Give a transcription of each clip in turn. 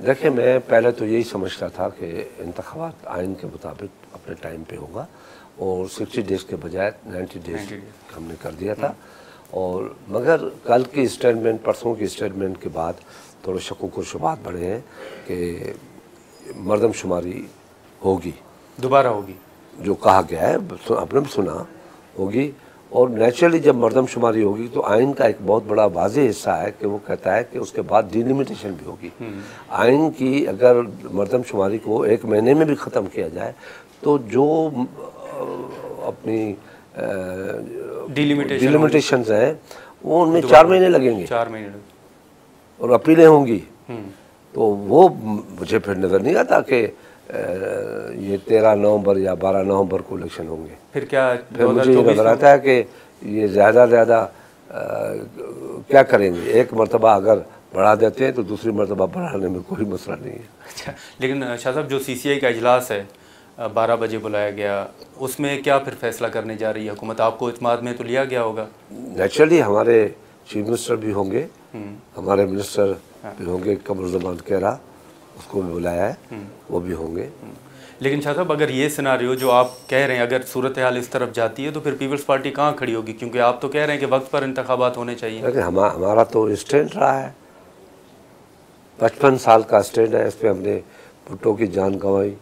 देखिए, मैं पहले तो यही समझता था कि इंतखाबात आइन के मुताबिक अपने टाइम पे होगा और 60 डेज़ के बजाय 90 डेज़ हमने कर दिया था। और मगर कल की स्टेटमेंट, परसों की स्टेटमेंट के बाद थोड़े शकों को शुबात बढ़े हैं कि मरदमशुमारी होगी, दोबारा होगी, जो कहा गया है, आपने भी सुना, होगी। और नेचुरली जब मरदमशुमारी होगी तो आइन का एक बहुत बड़ा वाज़ेह हिस्सा है कि वो कहता है कि उसके बाद डिलिमिटेशन भी होगी। आइन की अगर मरदमशुमारी को 1 महीने में भी ख़त्म किया जाए तो जो अपनी डिलिमिटेशंस हैं वो उनमें 4 महीने लगेंगे, 4 महीने और अपीलें होंगी। तो वो मुझे फिर नज़र नहीं आता कि ये 13 नवंबर या 12 नवंबर को इलेक्शन होंगे। फिर क्या, फिर मुझे ये नज़र आता है कि ये ज़्यादा क्या करेंगे। एक मरतबा अगर बढ़ा देते हैं तो दूसरी मरतबा बढ़ाने में कोई मसला नहीं है। अच्छा, लेकिन शाह साहब जो CCI का इजलास है 12 बजे बुलाया गया, उसमें क्या फिर फैसला करने जा रही है हुकूमत? आपको इत्माद में तो लिया गया होगा? नेचुरली हमारे चीफ मिनिस्टर भी होंगे, हमारे मिनिस्टर भी होंगे, कमरुज़्ज़मान कहरा, उसको भी बुलाया है, वो भी होंगे। लेकिन शाह साहब, अगर ये सिनारियो जो आप कह रहे हैं, अगर सूरत हाल इस तरफ जाती है तो फिर पीपल्स पार्टी कहाँ खड़ी होगी? क्योंकि आप तो कह रहे हैं कि वक्त पर इंतखाबात होने चाहिए। लेकिन हमारा तो स्टैंड रहा है, 55 साल का स्टैंड है। इस पर हमने भुट्टो की जान गंवाई,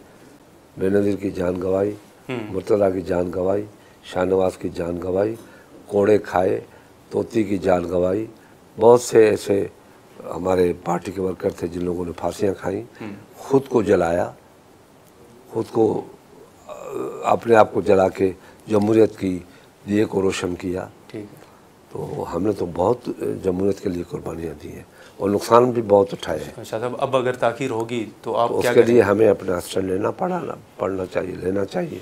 बेनज़ीर की जान गंवाई, मुर्तज़ा की जान गंवाई, शाहनवाज की जान गंवाई, कोड़े खाए, तोती की जान गंवाई। बहुत से ऐसे हमारे पार्टी के वर्कर थे जिन लोगों ने फांसियाँ खाई, खुद को जलाया, खुद को अपने आप को जला के जमहूरियत की दिए को रोशन किया। ठीक है। तो हमने तो बहुत जमहूरियत के लिए कुर्बानियाँ दी हैं और नुकसान भी बहुत उठाए हैं। शाह साहब, अब अगर ताख़ीर होगी तो आप तो क्या उसके करेंगे? लिए हमें अपना स्टैंड लेना चाहिए, लेना चाहिए।